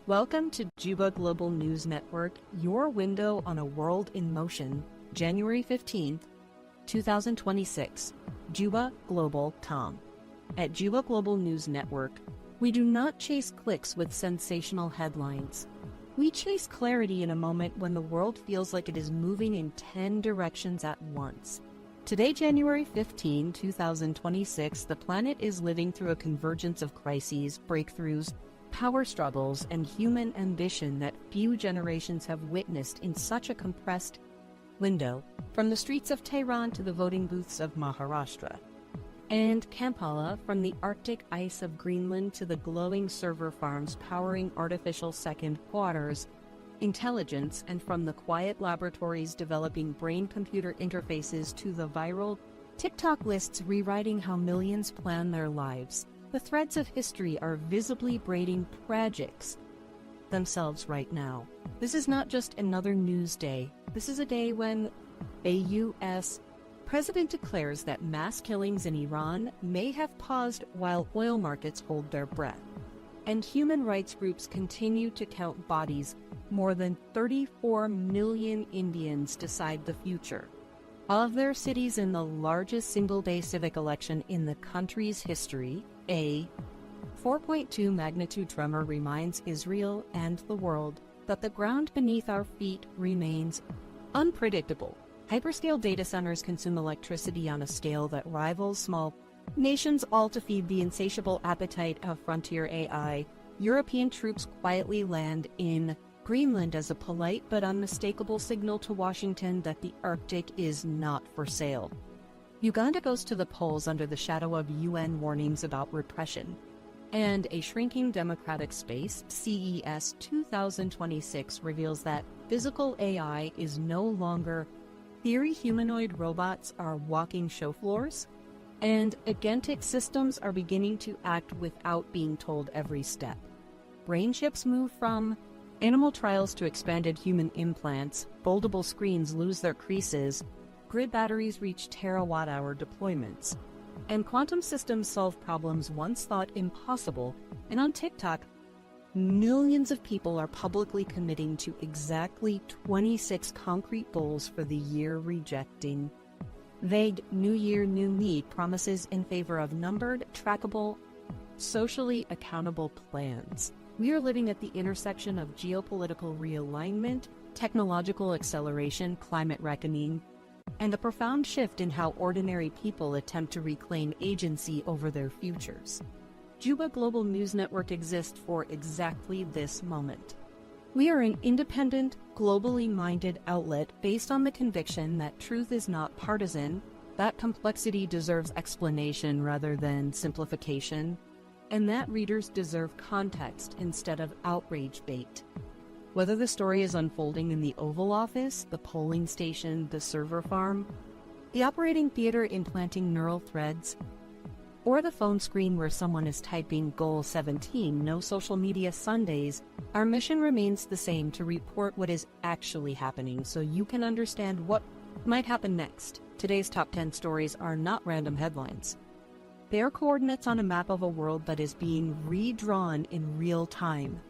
Welcome to Juba Global News Network, your window on a world in motion, January 15th, 2026. Juba Global Tom. At Juba Global News Network, we do not chase clicks with sensational headlines. We chase clarity in a moment when the world feels like it is moving in 10 directions at once. Today, January 15, 2026, the planet is living through a convergence of crises, breakthroughs, power struggles, and human ambition that few generations have witnessed in such a compressed window, from the streets of Tehran to the voting booths of Maharashtra. And Kampala, from the Arctic ice of Greenland to the glowing server farms powering artificial second quarters, intelligence, and from the quiet laboratories developing brain-computer interfaces to the viral TikTok lists rewriting how millions plan their lives. The threads of history are visibly braiding tragics themselves right now. This is not just another news day. This is a day when a U.S. president declares that mass killings in Iran may have paused while oil markets hold their breath. And human rights groups continue to count bodies. More than 34 million Indians decide the future of their cities in the largest single-day civic election in the country's history. A 4.2 magnitude tremor reminds Israel and the world that the ground beneath our feet remains unpredictable. Hyperscale data centers consume electricity on a scale that rivals small nations, all to feed the insatiable appetite of frontier AI. European troops quietly land in Greenland as a polite but unmistakable signal to Washington that the Arctic is not for sale. Uganda goes to the polls under the shadow of UN warnings about repression. And a shrinking democratic space, CES 2026, reveals that physical AI is no longer theory. Humanoid robots are walking show floors, and agentic systems are beginning to act without being told every step. Brain chips move from animal trials to expanded human implants, foldable screens lose their creases, grid batteries reach terawatt-hour deployments, and quantum systems solve problems once thought impossible. And on TikTok, millions of people are publicly committing to exactly 26 concrete goals for the year, rejecting vague New Year, New Me promises in favor of numbered, trackable, socially accountable plans. We are living at the intersection of geopolitical realignment, technological acceleration, climate reckoning, and a profound shift in how ordinary people attempt to reclaim agency over their futures. Juba Global News Network exists for exactly this moment. We are an independent, globally minded outlet based on the conviction that truth is not partisan, that complexity deserves explanation rather than simplification, and that readers deserve context instead of outrage bait. Whether the story is unfolding in the Oval Office, the polling station, the server farm, the operating theater implanting neural threads, or the phone screen where someone is typing Goal 17, no social media Sundays, our mission remains the same: to report what is actually happening so you can understand what might happen next. Today's top 10 stories are not random headlines. They are coordinates on a map of a world that is being redrawn in real time.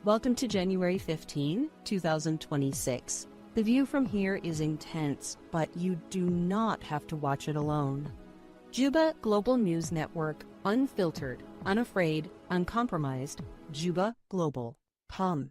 Welcome to January 15, 2026. The view from here is intense, but you do not have to watch it alone. Juba Global News Network, unfiltered, unafraid, uncompromised. Juba Global. Come.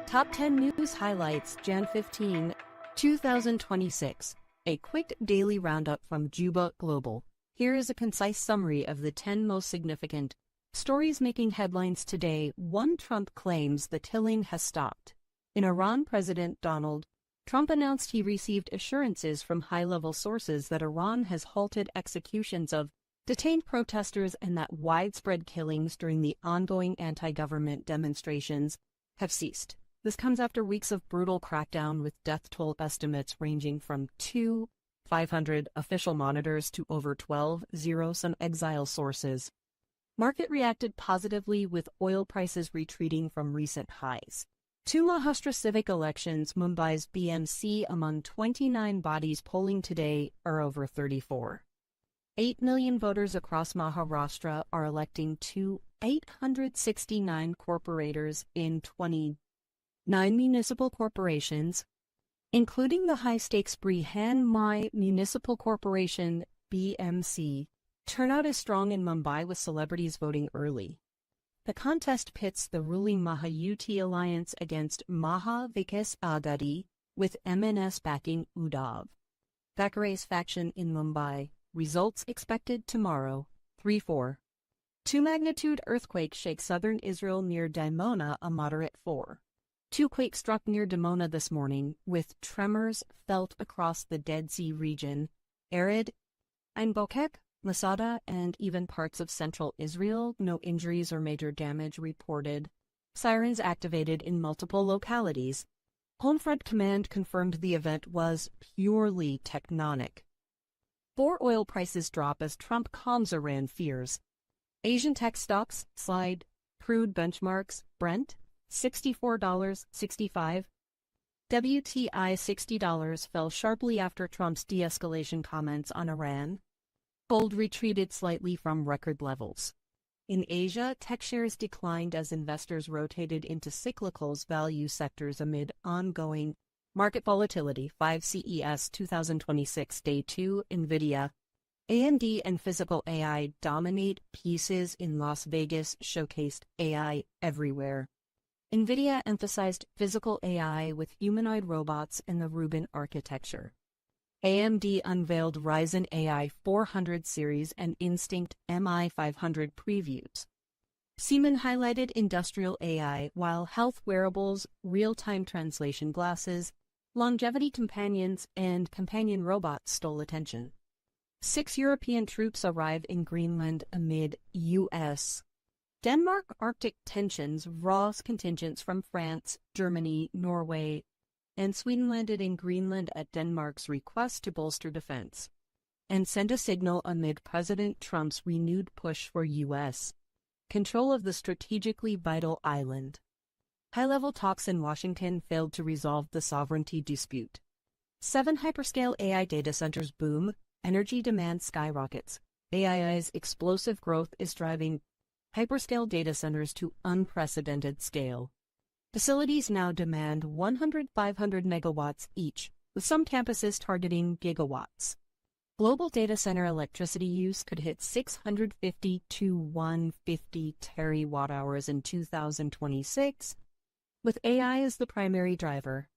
Top 10 News Highlights, Jan 15, 2026. A quick daily roundup from Juba Global. Here is a concise summary of the 10 most significant stories making headlines today. 1. Trump claims the killing has stopped. In Iran, President Donald Trump announced he received assurances from high-level sources that Iran has halted executions of detained protesters and that widespread killings during the ongoing anti-government demonstrations have ceased. This comes after weeks of brutal crackdown, with death toll estimates ranging from 2,500 official monitors to over 12,000 some exile sources. Market reacted positively, with oil prices retreating from recent highs. 2. Maharashtra civic elections. Mumbai's BMC, among 29 bodies polling today, are over 34. 8 million voters across Maharashtra are electing 869 corporators in 29 municipal corporations, including the high-stakes Brihanmumbai Municipal Corporation (BMC). Turnout is strong in Mumbai, with celebrities voting early. The contest pits the ruling Mahayuti alliance against Maha Vikas Aghadi, with MNS backing Uddhav Thackeray's faction in Mumbai. Results expected tomorrow. 3-4. 2-magnitude earthquake shakes southern Israel near Dimona, a moderate 4. 2 quakes struck near Dimona this morning, with tremors felt across the Dead Sea region, Arid, Ein Bokek, Masada, and even parts of central Israel. No injuries or major damage reported. Sirens activated in multiple localities. Homefront Command confirmed the event was purely tectonic. 4. Oil prices drop as Trump calms Iran fears. Asian tech stocks slide. Crude benchmarks, Brent, $64.65. WTI $60 fell sharply after Trump's de-escalation comments on Iran. Gold retreated slightly from record levels. In Asia, tech shares declined as investors rotated into cyclicals value sectors amid ongoing market volatility. 5. CES 2026 Day 2. NVIDIA, AMD, and physical AI dominate pieces in Las Vegas, showcased AI everywhere. NVIDIA emphasized physical AI with humanoid robots and the Rubin architecture. AMD unveiled Ryzen AI 400 series and Instinct MI500 previews. Siemens highlighted industrial AI, while health wearables, real-time translation glasses, longevity companions, and companion robots stole attention. 6 European troops arrive in Greenland amid U.S. Denmark Arctic tensions. Ross contingents from France, Germany, Norway, and Sweden landed in Greenland at Denmark's request to bolster defense and send a signal amid President Trump's renewed push for U.S. control of the strategically vital island. High-level talks in Washington failed to resolve the sovereignty dispute. 7 hyperscale AI data centers boom. Energy demand skyrockets. AI's explosive growth is driving hyperscale data centers to unprecedented scale. Facilities now demand 500 megawatts each, with some campuses targeting gigawatts. Global data center electricity use could hit 650 to 150 terawatt-hours in 2026, with AI as the primary driver.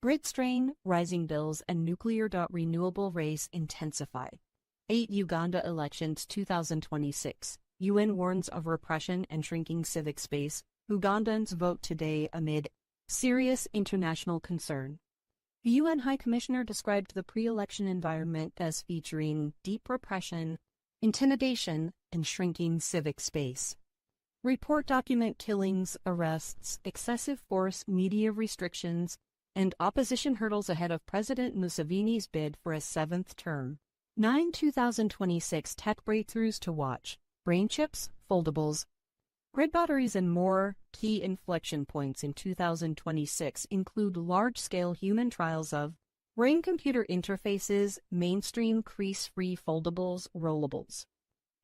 Grid strain, rising bills, and nuclear-renewable race intensify. 8 Uganda elections 2026. UN warns of repression and shrinking civic space. Ugandans vote today amid serious international concern. The UN High Commissioner described the pre-election environment as featuring deep repression, intimidation, and shrinking civic space. Report document killings, arrests, excessive force, media restrictions, and opposition hurdles ahead of President Museveni's bid for a 7th term. 9 2026 tech breakthroughs to watch. Brain chips, foldables, grid batteries, and more. Key inflection points in 2026 include large-scale human trials of brain-computer interfaces, mainstream crease-free foldables, rollables,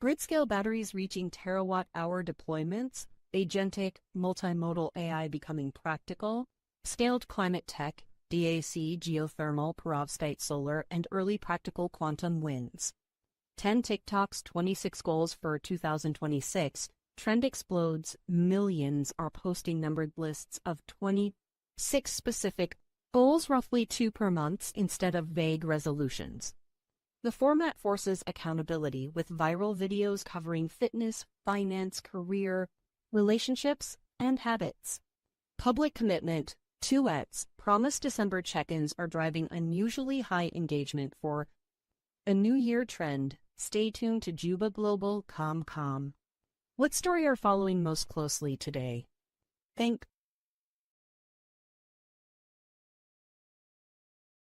grid-scale batteries reaching terawatt-hour deployments, agentic multimodal AI becoming practical, scaled climate tech, DAC, geothermal, perovskite solar, and early practical quantum wins. 10 TikToks, 26 goals for 2026. Trend explodes. Millions are posting numbered lists of 26 specific goals, roughly 2 per month, instead of vague resolutions. The format forces accountability with viral videos covering fitness, finance, career, relationships, and habits. Public commitment. 2x promised December check-ins are driving unusually high engagement for a New Year trend. Stay tuned to Juba Global. What story are following most closely today? Thank